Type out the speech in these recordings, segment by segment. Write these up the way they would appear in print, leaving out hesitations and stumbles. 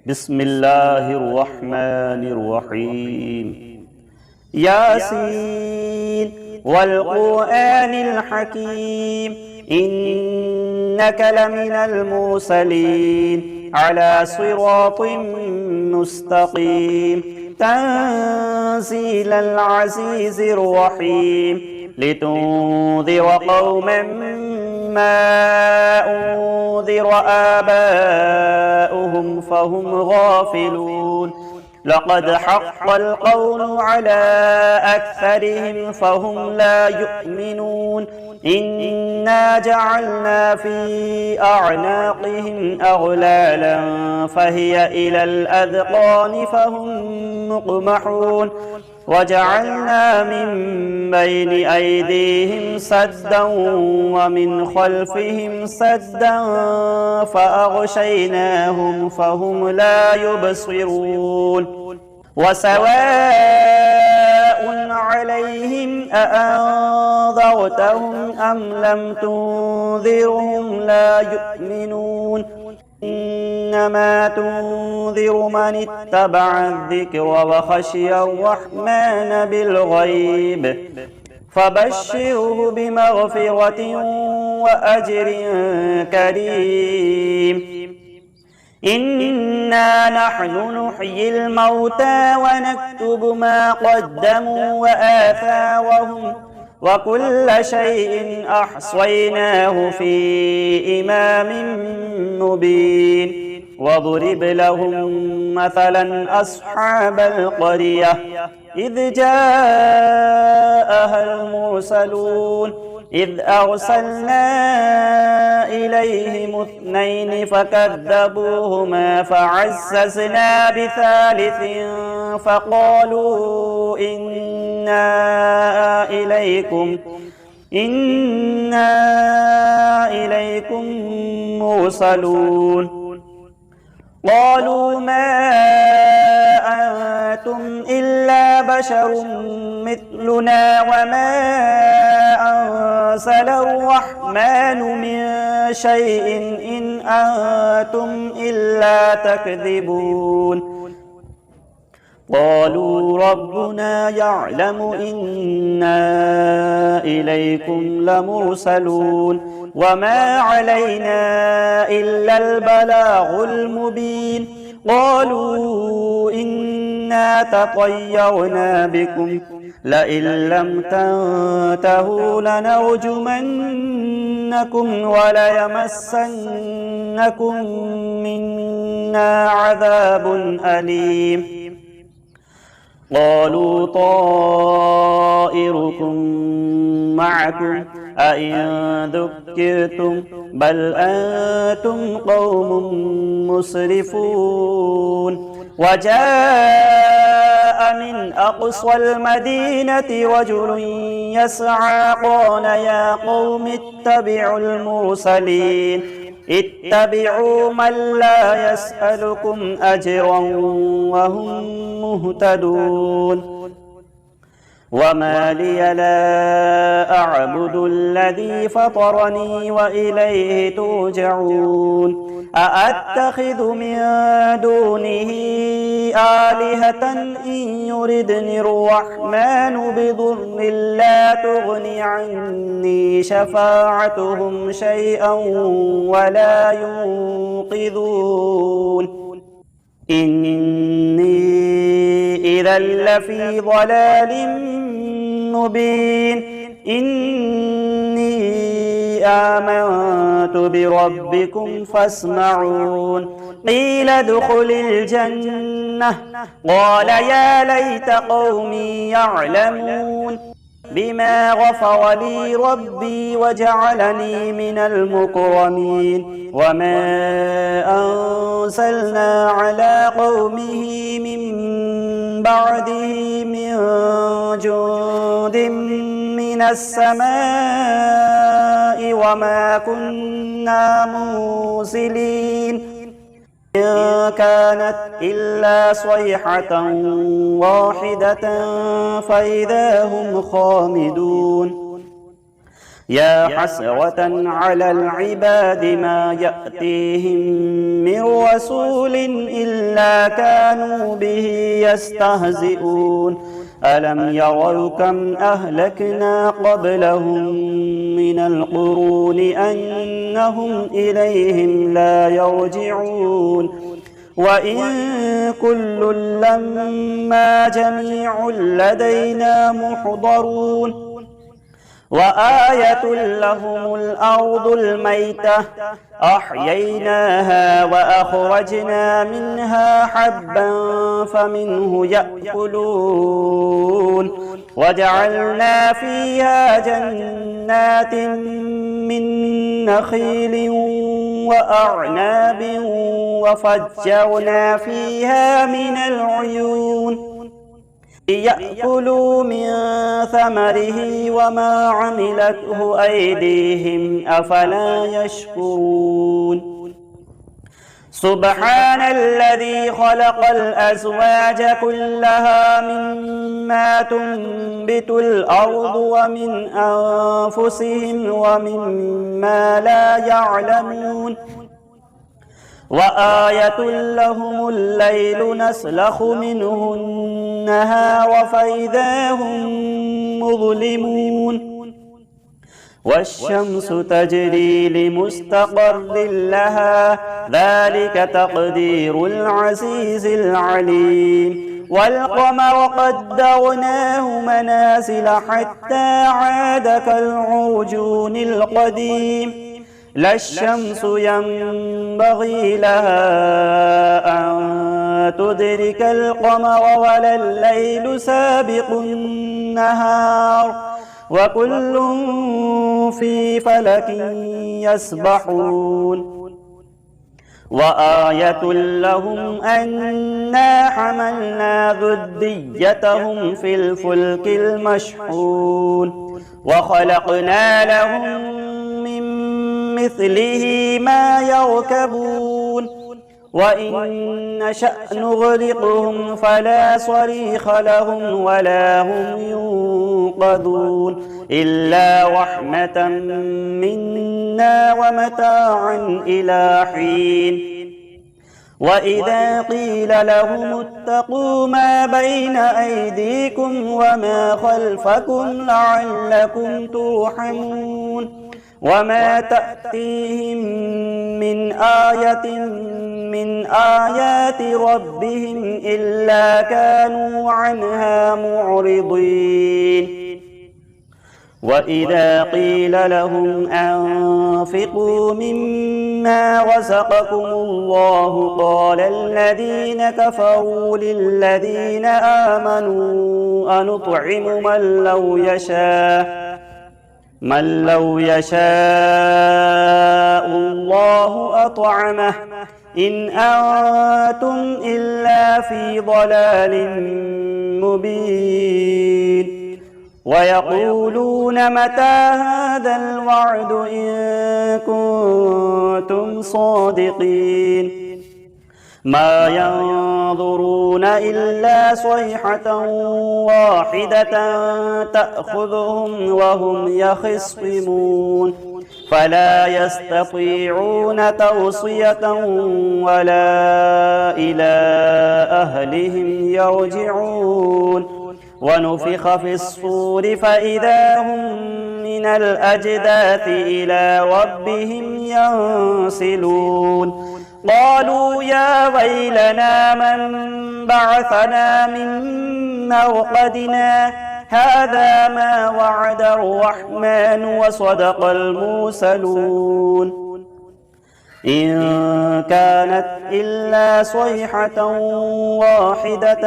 بسم الله الرحمن الرحيم ياسين والقرآن الحكيم إنك لمن المرسلين على صراط مستقيم تنزيل العزيز الرحيم لتنذر قوما ما أنذر آباؤهم فهم غافلون لقد حق القول على أكثرهم فهم لا يؤمنون إنا جعلنا في أعناقهم أغلالا فهي إلى الأذقان فهم مقمحون وجعلنا من بين أيديهم سدا ومن خلفهم سدا فأغشيناهم فهم لا يبصرون وسواء عليهم أأنذرتهم أم لم تنذرهم لا يؤمنون إنما تنذر من اتبع الذكر وخشي الرحمن بالغيب فبشره بمغفرة وأجر كريم إنا نحن نحيي الموتى ونكتب ما قدموا وآثارهم وكل شيء أحصيناه في إمام مبين واضرب لهم مثلا أصحاب القرية إذ جاءها المرسلون إذ أرسلنا إليهم اثنين فكذبوهما فعززنا بثالث فقالوا إنا إليكم مرسلون قالوا ما أنتم إلا بشر مثلنا وما أنزل الرحمن من شيء إن أنتم إلا تكذبون قالوا ربنا يعلم إنا إليكم لمرسلون وما علينا إلا البلاغ المبين قالوا إنا تطيرنا بكم لئن لم تنتهوا لنرجمنكم وليمسنكم منا عذاب أليم قالوا طائركم معكم أئن ذكرتم بل أنتم قوم مسرفون وجاء من أقصى المدينة رجل يسعى قال يا قوم اتبعوا المرسلين اتبعوا من لا يسألكم أجرا وهم مهتدون وما لي لا أعبد الذي فطرني وإليه ترجعون أأتخذ من دونه آلهة إن يردني الرحمن بضر لا تغني عني شفاعتهم شيئا ولا ينقذون إني إذا لفي ضلال مبين إني آمنت بربكم فاسمعون قيل ادخل الجنة قال يا ليت قومي يعلمون بما غفر لي ربي وجعلني من المكرمين وما أنزلنا على قومه من بعده من جند من السماء وما كنا منزلين إن كانت إلا صيحة واحدة فإذا هم خامدون يا حسرة على العباد ما يأتيهم من رسول إلا كانوا به يستهزئون ألم يروا كم أهلكنا قبلهم من القرون أنهم إليهم لا يرجعون وإن كل لما جميع لدينا محضرون وآية لهم الأرض الميتة أحييناها وأخرجنا منها حبا فمنه يأكلون وجعلنا فيها جنات من نخيل وأعناب وفجرنا فيها من العيون ليأكلوا من ثمره وما عملته أيديهم أفلا يشكرون سبحان الذي خلق الأزواج كلها مما تنبت الأرض ومن أنفسهم ومما لا يعلمون وآية لهم الليل نسلخ منه النهار فإذا هم مظلمون والشمس تجري لمستقر لها ذلك تقدير العزيز العليم والقمر قدرناه منازل حتى عاد كالعرجون القديم لا الشمس ينبغي لها أن تدرك القمر ولا الليل سابق النهار وكل في فلك يسبحون وآية لهم أنا حملنا ذريتهم في الفلك المشحون وخلقنا لهم من مثله ما يركبون وإن نشأ نغرقهم فلا صريخ لهم ولا هم ينقذون إلا رحمة منا ومتاعا إلى حين وإذا قيل لهم اتقوا ما بين أيديكم وما خلفكم لعلكم ترحمون وما تأتيهم من آية من آيات ربهم إلا كانوا عنها معرضين وإذا قيل لهم أنفقوا مما رزقكم الله قال الذين كفروا للذين آمنوا أنطعم من لو يشاء الله أطعمه إن أنتم إلا في ضلال مبين ويقولون متى هذا الوعد إن كنتم صادقين ما ينظرون إلا صيحة واحدة تأخذهم وهم يخصمون فلا يستطيعون توصية ولا إلى أهلهم يرجعون ونفخ في الصور فإذا هم من الأجداث إلى ربهم ينسلون قالوا يا ويلنا من بعثنا من مرقدنا هذا ما وعد الرحمن وصدق المرسلون إن كانت إلا صيحة واحدة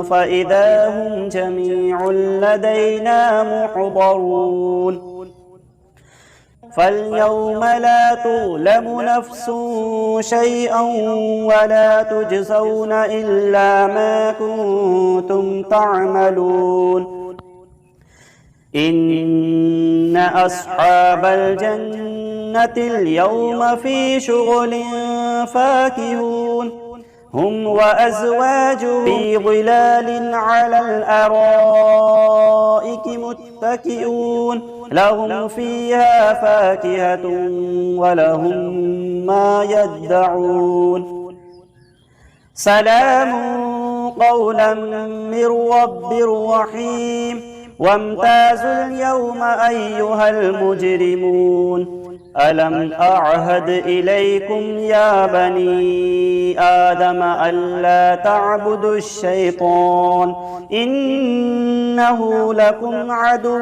فإذا هم جميع لدينا محضرون فاليوم لا تظلم نفس شيئا ولا تجزون إلا ما كنتم تعملون إن أصحاب الجنة اليوم في شغل فاكهون هم وأزواجهم في ظلال على الأرائك متكئون لهم فيها فاكهة ولهم ما يدعون سلام قولا من رب رحيم وامتازوا اليوم أيها المجرمون ألم أعهد إليكم يا بني آدم ألا تعبدوا الشيطان إنه لكم عدو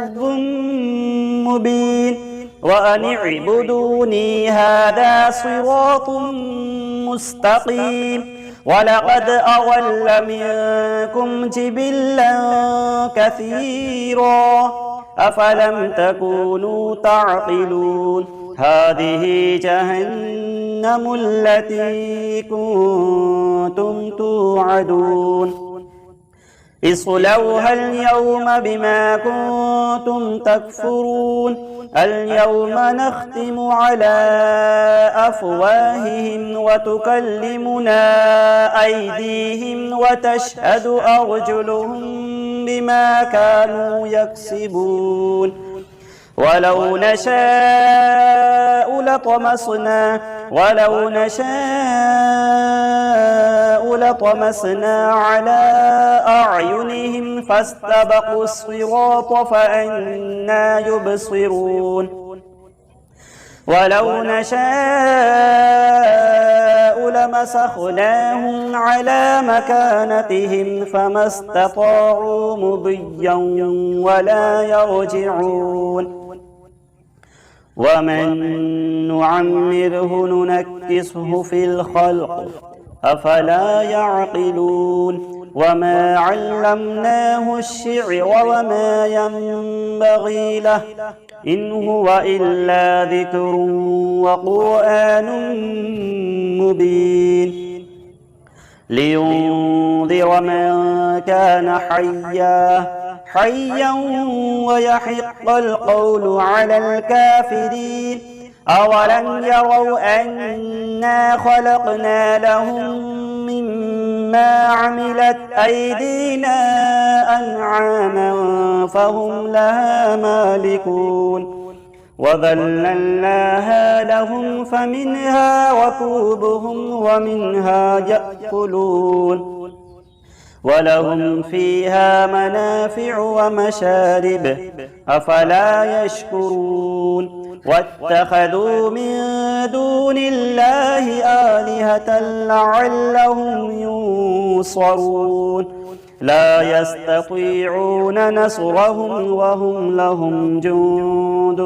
مبين وأن اعبدوني هذا صراط مستقيم ولقد أضل منكم جبلا كثيرا أفلم تكونوا تعقلون هذه جهنم التي كنتم توعدون اصلوها اليوم بما كنتم تكفرون اليوم نختم على أفواههم وتكلمنا أيديهم وتشهد أرجلهم بما كانوا يكسبون ولو نشاء لطمسنا على أعينهم فاستبقوا الصراط فأنى يبصرون ولو نشاء لمسخناهم على مكانتهم فما استطاعوا مضيا ولا يرجعون ومن نعمره ننكسه في الخلق أفلا يعقلون وما علمناه الشعر وما ينبغي له إن هو إلا ذكر وقرآن مبين لينذر من كان حيا ويحق القول على الكافرين أولم يروا أنا خلقنا لهم مما عملت أيدينا أنعاما فهم لها مالكون وذللناها لهم فمنها ركوبهم ومنها يأكلون ولهم فيها منافع ومشارب أفلا يشكرون واتخذوا من دون الله آلهة لعلهم ينصرون لا يستطيعون نصرهم وهم لهم جند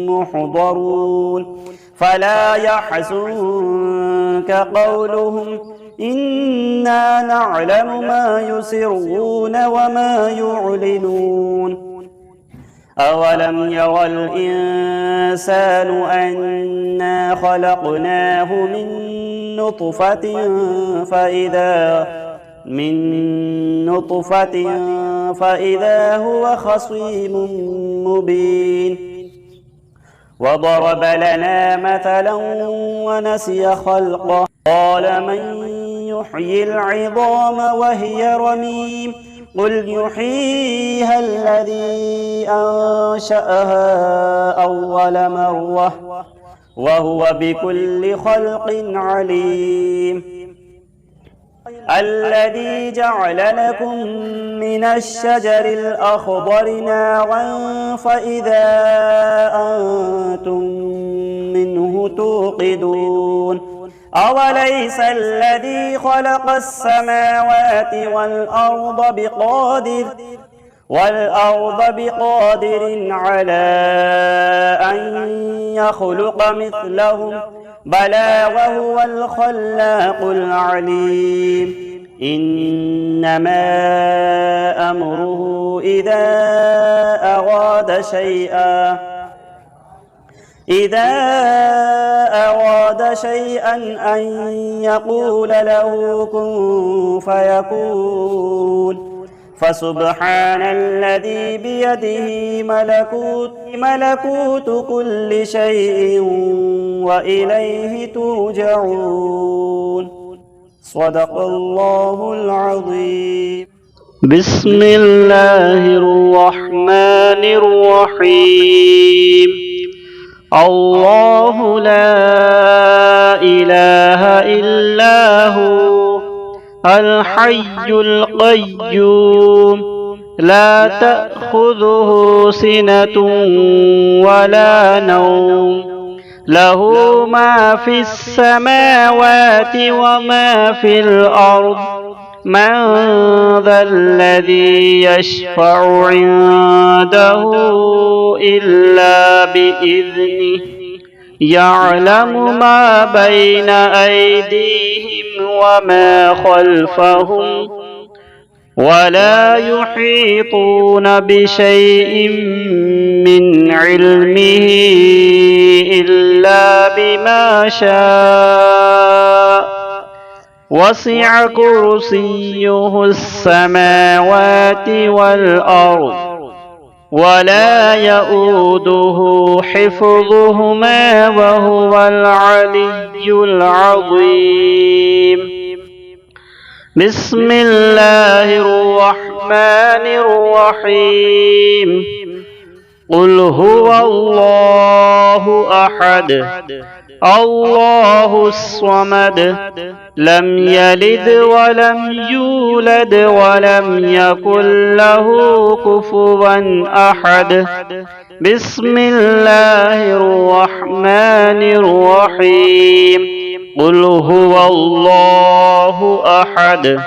محضرون فلا يحزنك قولهم إنا نعلم ما يسرون وما يعلنون أولم يرى الإنسان أنا خلقناه من نطفة فإذا هو خصيم مبين وضرب لنا مثلا ونسي خلقه قال من يحيي العظام وهي رميم قل يحييها الذي أنشأها أول مرة وهو بكل خلق عليم الذي جعل لكم من الشجر الأخضر نارا فإذا أنتم منه توقدون أوليس الذي خلق السماوات والأرض بقادر على أن يخلق مثلهم بلى وهو الخلاق العليم إنما أمره إذا أراد شيئا أن يقول له كن فيكون فسبحان الذي بيده ملكوت كل شيء وإليه ترجعون صدق الله العظيم. بسم الله الرحمن الرحيم. الله لا إله إلا هو الحي القيوم لا تأخذه سنة ولا نوم له ما في السماوات وما في الأرض من ذا الذي يشفع عنده إلا بإذنه يعلم ما بين أيديهم وما خلفهم ولا يحيطون بشيء من علمه إلا بما شاء وسع كرسيه السماوات والأرض ولا يؤوده حفظهما وهو العلي العظيم. بسم الله الرحمن الرحيم. قل هو الله أحد الله الصمد لم يلد ولم يولد ولم يكن له كفوا أحد. بسم الله الرحمن الرحيم. قل هو الله أحد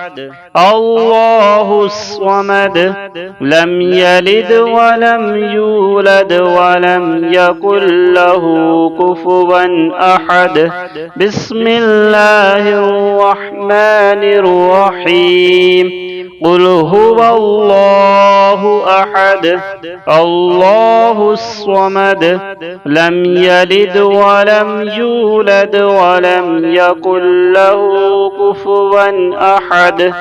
الله الصمد لم يلد ولم يولد ولم يكن له كفوا أحد. بسم الله الرحمن الرحيم. قل هو الله أحد الله الصمد لم يلد ولم يولد ولم يكن له كفوا أحد.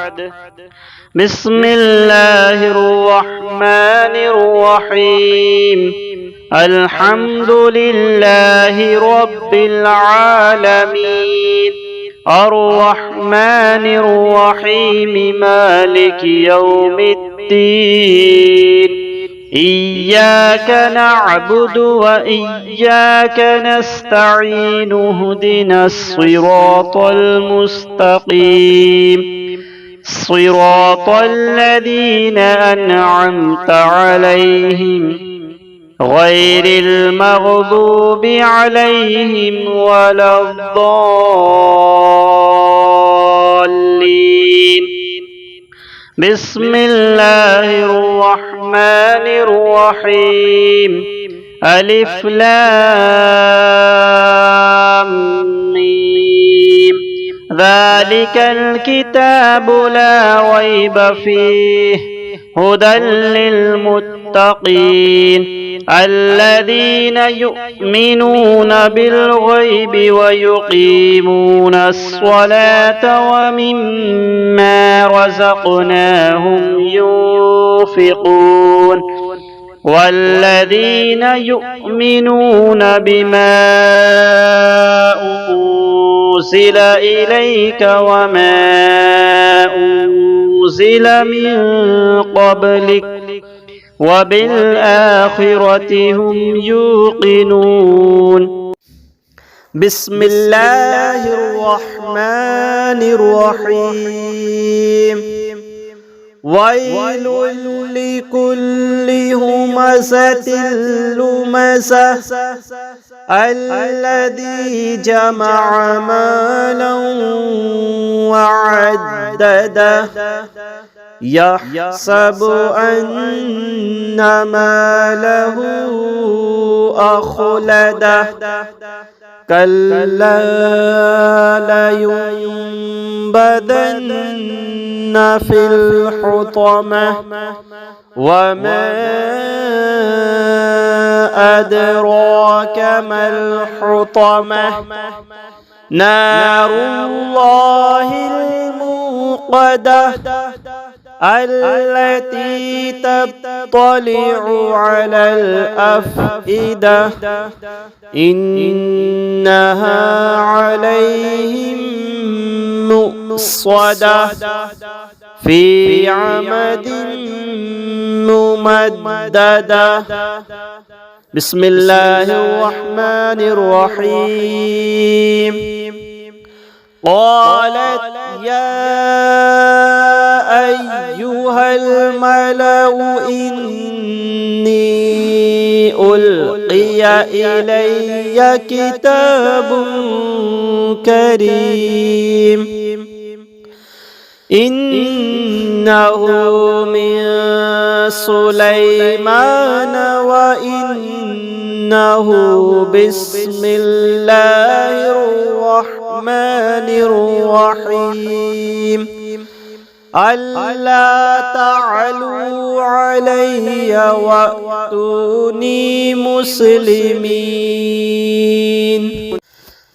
بسم الله الرحمن الرحيم. الحمد لله رب العالمين الرحمن الرحيم مالك يوم الدين إياك نعبد وإياك نستعين اهدنا الصراط المستقيم صراط الذين أنعمت عليهم غير المغضوب عليهم ولا الضالين. بسم الله الرحمن الرحيم. ألف لام ميم ذلك الكتاب لا ريب فيه هدى للمتقين الذين يؤمنون بالغيب ويقيمون الصلاة ومما رزقناهم ينفقون والذين يؤمنون بما أنزل إليك وما أنزل من قبلك وبالآخرة هم يوقنون. بسم الله الرحمن الرحيم. ويل لكل همزة لمزة الذي جمع مالا وعدده يحسب أن ماله أخلده كلا لينبذن في الحطمة وما أدراك ما الحطمة نار الله الموقدة التي تطلع على الأفئدة إنها عليهم مؤصدة في عمد ممددة. بسم الله الرحمن الرحيم. قالت يا أيها الملأ إني ألقي إلي كتاب كريم إنه من سليمان وإنه بسم الله الرحمن الرحيم ألا تعلوا علي وأتوني مسلمين.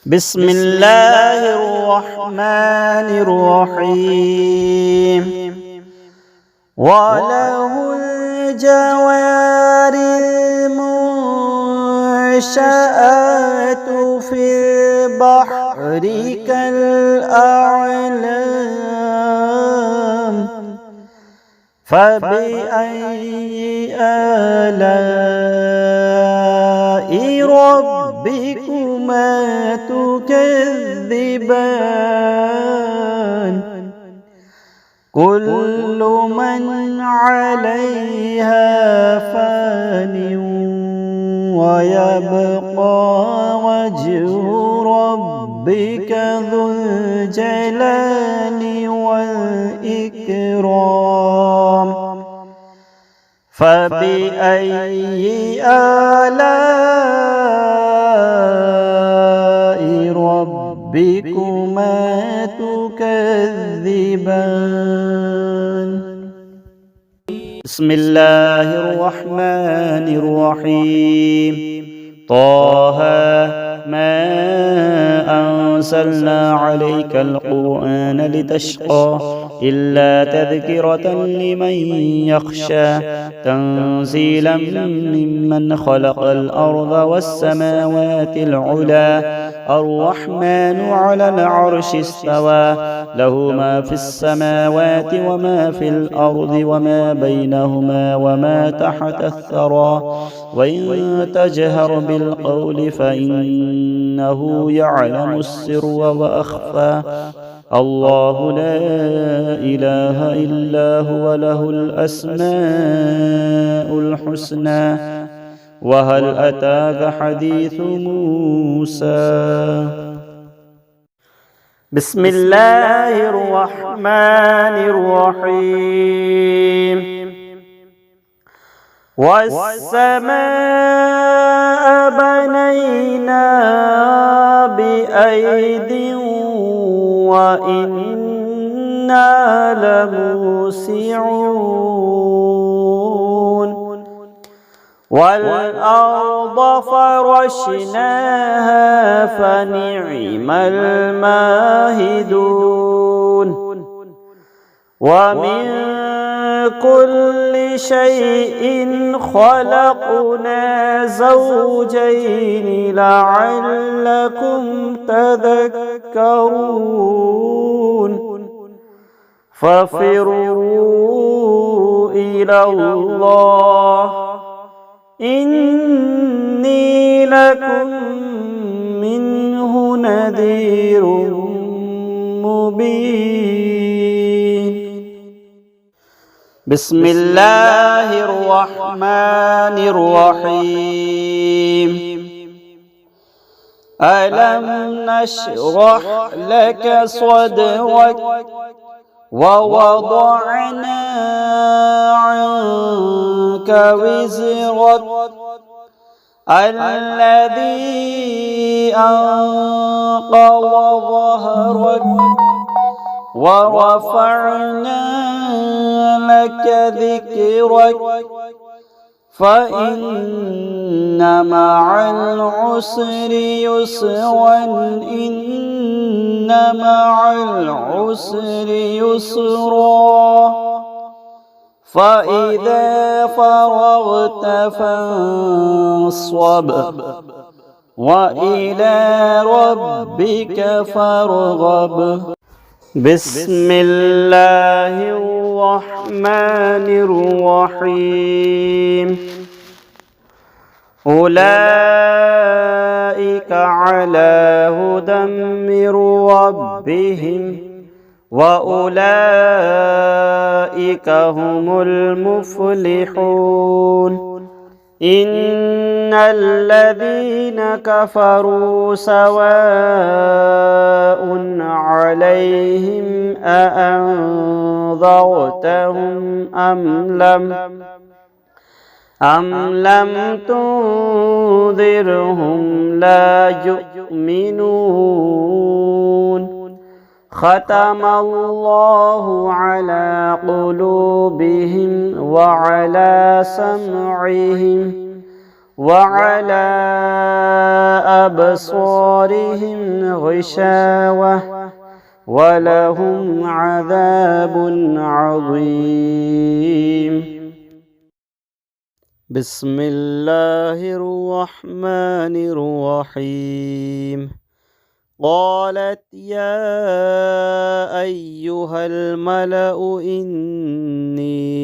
بسم الله الرحمن الرحيم. وله الجوار المنشآت في البحر كالأعلام فبأي آلاء ربكما تكذبان كل من عليها فان ويبقى وجه ربك ذو الجلال والإكرام فبأي آلاء ربكما تكذبان. بسم الله الرحمن الرحيم. طه ما أنزلنا عليك القرآن لتشقى إلا تذكرة لمن يخشى تنزيلا ممن خلق الأرض والسماوات العلى الرحمن على العرش استوى له ما في السماوات وما في الأرض وما بينهما وما تحت الثرى وإن تجهر بالقول فإنه يعلم السر وأخفى الله لا إله إلا هو له الأسماء الحسنى. وهل أتاك حديث موسى؟ بسم الله الرحمن الرحيم. والسماء بنيناها بأيد وإنا لموسعون والأرض فرشناها فنعم الماهدون ومن كل شيء خلقنا زوجين لعلكم تذكرون ففروا إلى الله إني لكم منه نذير مبين. بسم الله الرحمن الرحيم. ألم نشرح لك صدرك ووضعنا عنك وزرك الذي أنقض ظهرك ورفعنا لك ذكرك فإن مع العسر يسرا إن مع العسر يسرا فإذا فرغت فانصب وإلى ربك فارغب. بسم الله الرحمن الرحيم أولئك على هدى من ربهم وأولئك هم المفلحون إن الذين كفروا سواء عليهم أأنذرتهم أم لم تنذرهم لا يؤمنون ختم الله على قلوبهم وعلى سمعهم وعلى أبصارهم غشاوة ولهم عذاب عظيم. بسم الله الرحمن الرحيم قالت يا أيها الملأ إني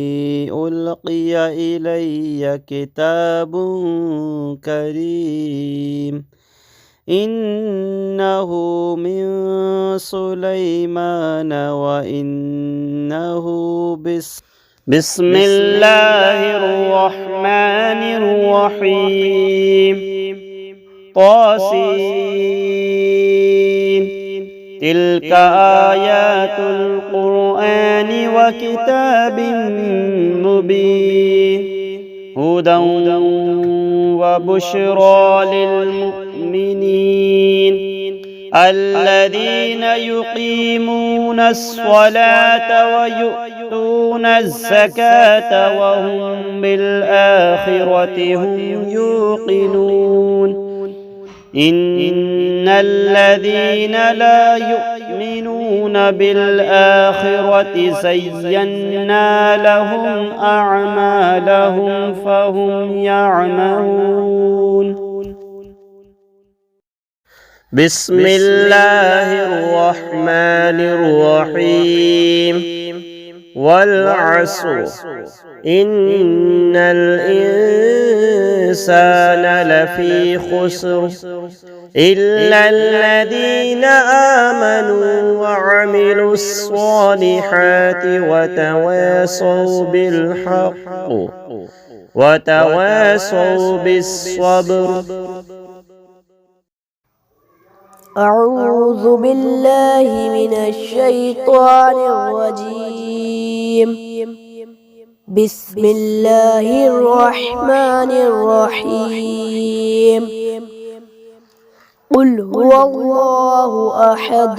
ألقي إلي كتاب كريم إنه من سليمان وإنه بسم الله الرحمن الرحيم طاسين تلك آيات القرآن وكتاب مبين هدى وبشرى للمؤمنين الذين يقيمون الصلاة ويؤتون الزكاة وهم بالآخرة هم يوقنون إن الذين لا يؤمنون بالآخرة زينا لهم أعمالهم فهم يعمهون. بسم الله الرحمن الرحيم والعصر إن الإنسان لفي خسر إلا الذين آمنوا وعملوا الصالحات وتواصوا بالحق وتواصوا بالصبر. أعوذ بالله من الشيطان الرجيم. بسم الله الرحمن الرحيم قل هو الله أحد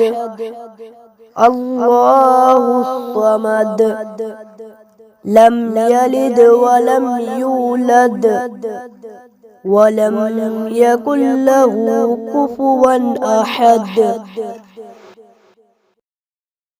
الله الصمد لم يلد ولم يولد ولم يكن له كفوا أحد.